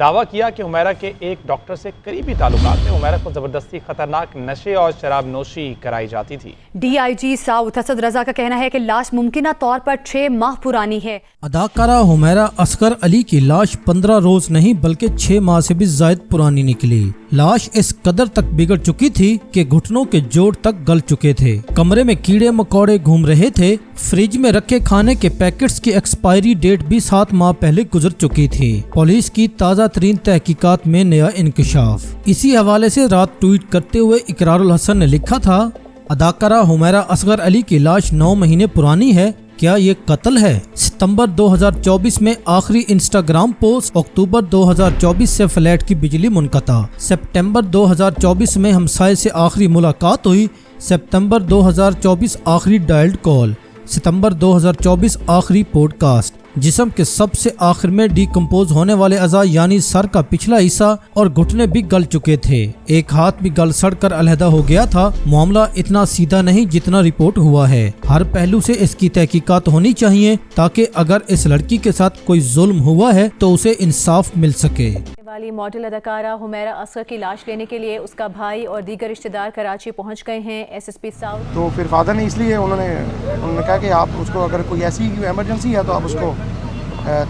دعویٰ کیا کہ حمیرہ کے ایک ڈاکٹر سے قریبی تعلقات میں حمیرہ کو زبردستی خطرناک نشے اور شراب نوشی کرائی جاتی تھی۔ D I G south Asad Raza کا کہنا ہے کہ لاش ممکنہ طور پر 6 ماہ پرانی ہے۔ اداکارہ حمیرہ اصغر علی کی لاش 15 روز نہیں بلکہ 6 ماہ سے بھی زائد پرانی نکلی۔ لاش اس قدر تک بگڑ چکی تھی کہ گھٹنوں کے جوڑ تک گل چکے تھے، کمرے میں کیڑے مکوڑے گھوم رہے تھے، فریج میں رکھے کھانے کے پیکٹس کی ایکسپائری ڈیٹ بھی 7 ماہ پہلے گزر چکی تھی۔ پولیس کی تازہ ترین تحقیقات میں نیا انکشاف۔ اسی حوالے سے رات ٹویٹ کرتے ہوئے اقرار الحسن نے لکھا تھا، اداکارہ حمیرہ اصغر علی کی لاش 9 مہینے پرانی ہے، کیا یہ قتل ہے؟ ستمبر 2024 میں آخری انسٹاگرام پوسٹ، اکتوبر 2024 سے فلیٹ کی بجلی منقطع، سپٹمبر 2024 میں ہمسائے سے آخری ملاقات ہوئی، سپتمبر 2024 آخری ڈائلڈ کال، ستمبر 2024 آخری پوڈ کاسٹ۔ جسم کے سب سے آخر میں ڈی کمپوز ہونے والے اعضاء یعنی سر کا پچھلا حصہ اور گھٹنے بھی گل چکے تھے، ایک ہاتھ بھی گل سڑ کر علیحدہ ہو گیا تھا۔ معاملہ اتنا سیدھا نہیں جتنا رپورٹ ہوا ہے، ہر پہلو سے اس کی تحقیقات ہونی چاہیے تاکہ اگر اس لڑکی کے ساتھ کوئی ظلم ہوا ہے تو اسے انصاف مل سکے۔ والی ماڈل اداکارہ حمیرہ اصغر کی لاش لینے کے لیے اس کا بھائی اور دیگر رشتہ دار کراچی پہنچ گئے ہیں۔ ایس ایس پی ساؤتھ تو پھر فادر نے اس لیے انہوں نے کہا کہ آپ اس کو اگر کوئی ایسی ایمرجنسی ہے تو آپ اس کو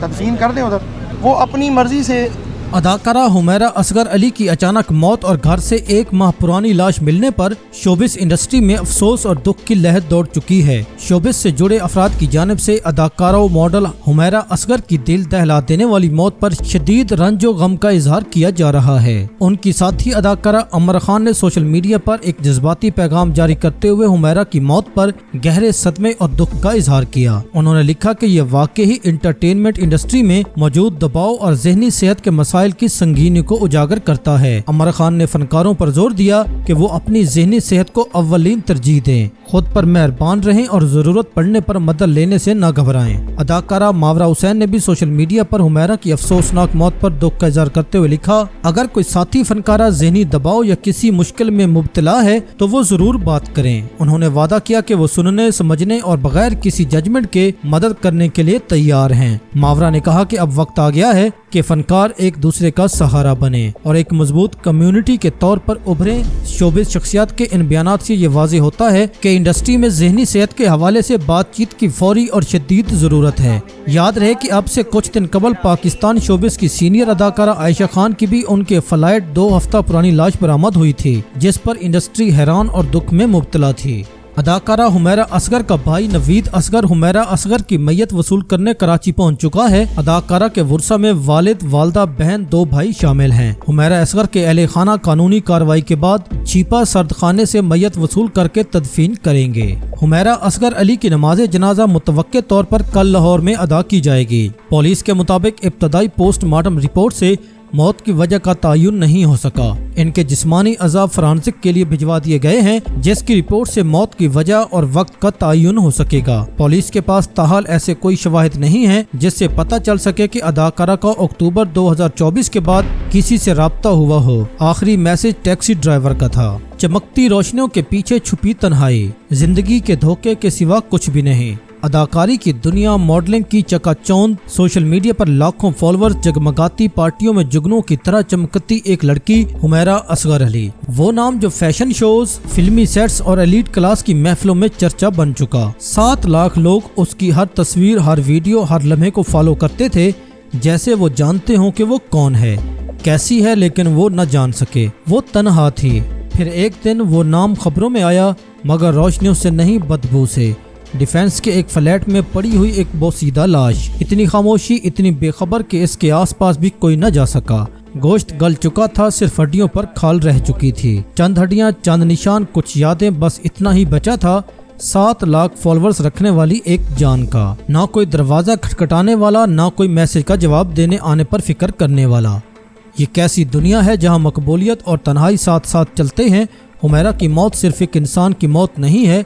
تدفین کر دیں ادھر، وہ اپنی مرضی سے۔ اداکارہ حمیرہ اصغر علی کی اچانک موت اور گھر سے 1 ماہ پرانی لاش ملنے پر شوبز انڈسٹری میں افسوس اور دکھ کی لہر دوڑ چکی ہے۔ شوبز سے جڑے افراد کی جانب سے اداکارہ و ماڈل حمیرہ اصغر کی دل دہلا دینے والی موت پر شدید رنج و غم کا اظہار کیا جا رہا ہے۔ ان کی ساتھی اداکارہ عمر خان نے سوشل میڈیا پر ایک جذباتی پیغام جاری کرتے ہوئے حمیرہ کی موت پر گہرے صدمے اور دکھ کا اظہار کیا۔ انہوں نے لکھا کہ یہ واقعی انٹرٹینمنٹ انڈسٹری میں موجود دباؤ اور ذہنی صحت کے مسائل کی سنگینی کو اجاگر کرتا ہے۔ عمر خان نے فنکاروں پر زور دیا کہ وہ اپنی ذہنی صحت کو اولین ترجیح دیں، خود پر مہربان رہیں اور ضرورت پڑنے پر مدد لینے سے نہ گھبرائیں۔ اداکارہ ماورا حسین نے بھی سوشل میڈیا پر حمیرہ کی افسوسناک موت پر دکھ کا اظہار کرتے ہوئے لکھا، اگر کوئی ساتھی فنکارہ ذہنی دباؤ یا کسی مشکل میں مبتلا ہے تو وہ ضرور بات کریں۔ انہوں نے وعدہ کیا کہ وہ سننے، سمجھنے اور بغیر کسی ججمنٹ کے مدد کرنے کے لیے تیار ہیں۔ ماورا نے کہا کہ اب وقت آ گیا ہے کہ فنکار ایک دوسرے کا سہارا بنے اور ایک مضبوط کمیونٹی کے طور پر ابھریں۔ شوبز شخصیات کے ان بیانات سے یہ واضح ہوتا ہے کہ انڈسٹری میں ذہنی صحت کے حوالے سے بات چیت کی فوری اور شدید ضرورت ہے۔ یاد رہے کہ اب سے کچھ دن قبل پاکستان شوبز کی سینئر اداکارہ عائشہ خان کی بھی ان کے فلائٹ 2 ہفتہ پرانی لاش برآمد ہوئی تھی، جس پر انڈسٹری حیران اور دکھ میں مبتلا تھی۔ اداکارہ حمیرہ اصغر کا بھائی نوید اصغر حمیرہ اصغر کی میت وصول کرنے کراچی پہنچ چکا ہے۔ اداکارہ کے ورثہ میں والد، والدہ، بہن، 2 بھائی شامل ہیں۔ حمیرہ اصغر کے اہل خانہ قانونی کارروائی کے بعد چھیپا سردخانے سے میت وصول کر کے تدفین کریں گے۔ حمیرہ اصغر علی کی نماز جنازہ متوقع طور پر کل لاہور میں ادا کی جائے گی۔ پولیس کے مطابق ابتدائی پوسٹ مارٹم رپورٹ سے موت کی وجہ کا تعین نہیں ہو سکا۔ ان کے جسمانی اعضاء فرانسک کے لیے بھجوا دیے گئے ہیں، جس کی رپورٹ سے موت کی وجہ اور وقت کا تعین ہو سکے گا۔ پولیس کے پاس تاحال ایسے کوئی شواہد نہیں ہیں جس سے پتہ چل سکے کہ اداکارہ کا اکتوبر 2024 کے بعد کسی سے رابطہ ہوا ہو۔ آخری میسج ٹیکسی ڈرائیور کا تھا، چمکتی روشنیوں کے پیچھے چھپی تنہائی، زندگی کے دھوکے کے سوا کچھ بھی نہیں۔ اداکاری کی دنیا، ماڈلنگ کی چکا چوند، سوشل میڈیا پر لاکھوں فالوورز، جگمگاتی پارٹیوں میں جگنوں کی طرح چمکتی ایک لڑکی حمیرہ اصغر علی، وہ نام جو فیشن شوز، فلمی سیٹس اور ایلیٹ کلاس کی محفلوں میں چرچا بن چکا۔ 7 لاکھ لوگ اس کی ہر تصویر، ہر ویڈیو، ہر لمحے کو فالو کرتے تھے، جیسے وہ جانتے ہوں کہ وہ کون ہے، کیسی ہے، لیکن وہ نہ جان سکے۔ وہ تنہا تھی۔ پھر ایک دن وہ نام خبروں میں آیا، مگر روشنیوں سے نہیں، بدبو سے۔ ڈیفینس کے ایک فلیٹ میں پڑی ہوئی ایک بوسیدہ لاش، اتنی خاموشی، اتنی بے خبر کہ اس کے آس پاس بھی کوئی نہ جا سکا۔ گوشت گل چکا تھا، صرف ہڈیوں پر کھال رہ چکی تھی، چند ہڈیاں، چند نشان، کچھ یادیں، بس اتنا ہی بچا تھا 7 لاکھ فالوورز رکھنے والی ایک جان کا۔ نہ کوئی دروازہ کھٹکھٹانے والا، نہ کوئی میسج کا جواب دینے آنے پر فکر کرنے والا۔ یہ کیسی دنیا ہے جہاں مقبولیت اور تنہائی ساتھ ساتھ چلتے ہیں۔ حمیرہ کی موت صرف ایک انسان کی موت نہیں ہے،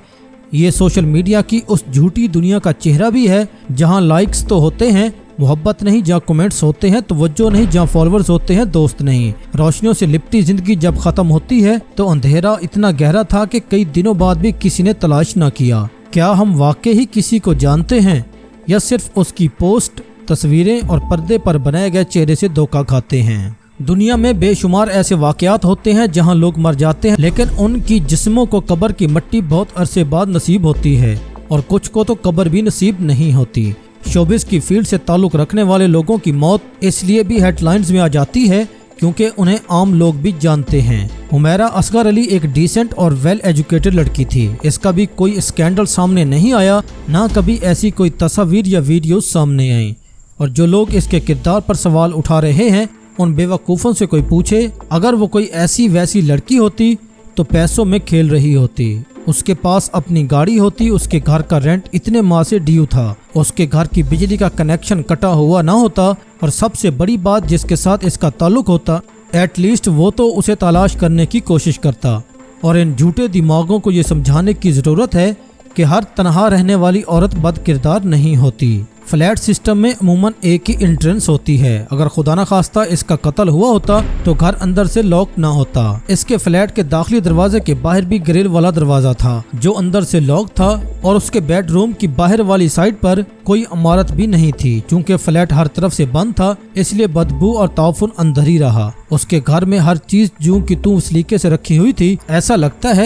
یہ سوشل میڈیا کی اس جھوٹی دنیا کا چہرہ بھی ہے جہاں لائکس تو ہوتے ہیں، محبت نہیں، جہاں کمنٹس ہوتے ہیں توجہ نہیں، جہاں فالوورز ہوتے ہیں دوست نہیں۔ روشنیوں سے لپٹی زندگی جب ختم ہوتی ہے تو اندھیرا اتنا گہرا تھا کہ کئی دنوں بعد بھی کسی نے تلاش نہ کیا۔ کیا ہم واقعی کسی کو جانتے ہیں یا صرف اس کی پوسٹ تصویریں اور پردے پر بنائے گئے چہرے سے دھوکہ کھاتے ہیں۔ دنیا میں بے شمار ایسے واقعات ہوتے ہیں جہاں لوگ مر جاتے ہیں لیکن ان کی جسموں کو قبر کی مٹی بہت عرصے بعد نصیب ہوتی ہے اور کچھ کو تو قبر بھی نصیب نہیں ہوتی۔ شوبز کی فیلڈ سے تعلق رکھنے والے لوگوں کی موت اس لیے بھی ہیڈ لائنز میں آ جاتی ہے کیونکہ انہیں عام لوگ بھی جانتے ہیں۔ حمیرہ اصغر علی ایک ڈیسنٹ اور ویل ایجوکیٹڈ لڑکی تھی۔ اس کا بھی کوئی اسکینڈل سامنے نہیں آیا، نہ کبھی ایسی کوئی تصاویر یا ویڈیوز سامنے آئیں، اور جو لوگ اس کے کردار پر سوال اٹھا رہے ہیں ان بے وقوفوں سے کوئی پوچھے اگر وہ کوئی ایسی ویسی لڑکی ہوتی تو پیسوں میں کھیل رہی ہوتی، اس کے پاس اپنی گاڑی ہوتی، اس کے گھر کا رینٹ اتنے ماہ سے ڈیو تھا، اس کے گھر کی بجلی کا کنیکشن کٹا ہوا نہ ہوتا، اور سب سے بڑی بات جس کے ساتھ اس کا تعلق ہوتا ایٹ لیسٹ وہ تو اسے تلاش کرنے کی کوشش کرتا۔ اور ان جھوٹے دماغوں کو یہ سمجھانے کی ضرورت ہے کہ ہر تنہا رہنے والی عورت بد کردار نہیں ہوتی۔ فلیٹ سسٹم میں عموماً ایک ہی انٹرنس ہوتی ہے، اگر خدا نخواستہ اس کا قتل ہوا ہوتا تو گھر اندر سے لاک نہ ہوتا۔ اس کے فلیٹ کے داخلی دروازے کے باہر بھی گرل والا دروازہ تھا جو اندر سے لاک تھا، اور اس کے بیڈ روم کی باہر والی سائڈ پر کوئی عمارت بھی نہیں تھی۔ چونکہ فلیٹ ہر طرف سے بند تھا اس لیے بدبو اور تعفن اندر ہی رہا۔ اس کے گھر میں ہر چیز جوں کی توں سلیقے سے رکھی ہوئی تھی، ایسا لگتا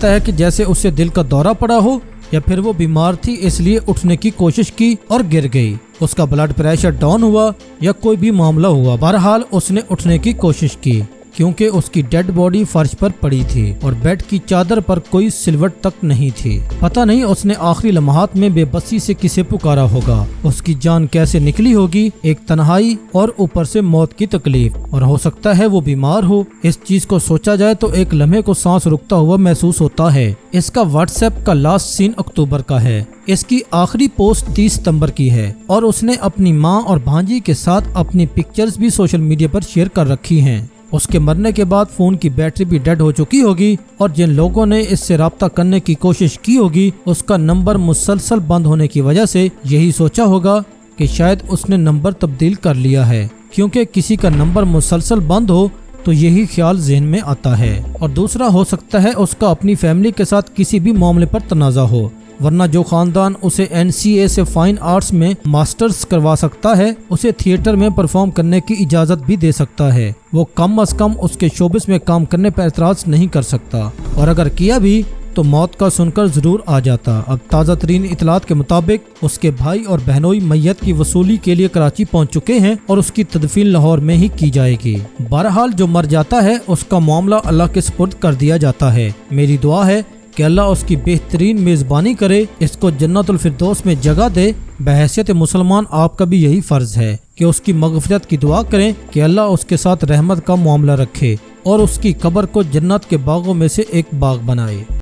ہے کہ جیسے اسے دل کا دورہ پڑا ہو یا پھر وہ بیمار تھی اس لیے اٹھنے کی کوشش کی اور گر گئی، اس کا بلڈ پریشر ڈاؤن ہوا یا کوئی بھی معاملہ ہوا، بہرحال اس نے اٹھنے کی کوشش کی کیونکہ اس کی ڈیڈ باڈی فرش پر پڑی تھی اور بیڈ کی چادر پر کوئی سلوٹ تک نہیں تھی۔ پتہ نہیں اس نے آخری لمحات میں بے بسی سے کسے پکارا ہوگا، اس کی جان کیسے نکلی ہوگی، ایک تنہائی اور اوپر سے موت کی تکلیف، اور ہو سکتا ہے وہ بیمار ہو۔ اس چیز کو سوچا جائے تو ایک لمحے کو سانس رکتا ہوا محسوس ہوتا ہے۔ اس کا واٹس ایپ کا لاسٹ سین اکتوبر کا ہے، اس کی آخری پوسٹ 30 ستمبر کی ہے، اور اس نے اپنی ماں اور بھانجی کے ساتھ اپنی پکچرز بھی سوشل میڈیا پر شیئر کر رکھی ہیں۔ اس کے مرنے کے بعد فون کی بیٹری بھی ڈیڈ ہو چکی ہوگی، اور جن لوگوں نے اس سے رابطہ کرنے کی کوشش کی ہوگی اس کا نمبر مسلسل بند ہونے کی وجہ سے یہی سوچا ہوگا کہ شاید اس نے نمبر تبدیل کر لیا ہے، کیونکہ کسی کا نمبر مسلسل بند ہو تو یہی خیال ذہن میں آتا ہے۔ اور دوسرا ہو سکتا ہے اس کا اپنی فیملی کے ساتھ کسی بھی معاملے پر تنازع ہو، ورنہ جو خاندان اسے NCA سے فائن آرٹس میں ماسٹرز کروا سکتا ہے اسے تھیٹر میں پرفارم کرنے کی اجازت بھی دے سکتا ہے، وہ کم از کم اس کے شعبے میں کام کرنے پر اعتراض نہیں کر سکتا، اور اگر کیا بھی تو موت کا سن کر ضرور آ جاتا۔ اب تازہ ترین اطلاعات کے مطابق اس کے بھائی اور بہنوئی میت کی وصولی کے لیے کراچی پہنچ چکے ہیں اور اس کی تدفین لاہور میں ہی کی جائے گی۔ بہرحال جو مر جاتا ہے اس کا معاملہ اللہ کے سپرد کر دیا جاتا ہے۔ میری دعا ہے کہ اللہ اس کی بہترین میزبانی کرے، اس کو جنت الفردوس میں جگہ دے۔ بحیثیت مسلمان آپ کا بھی یہی فرض ہے کہ اس کی مغفرت کی دعا کریں کہ اللہ اس کے ساتھ رحمت کا معاملہ رکھے اور اس کی قبر کو جنت کے باغوں میں سے ایک باغ بنائے۔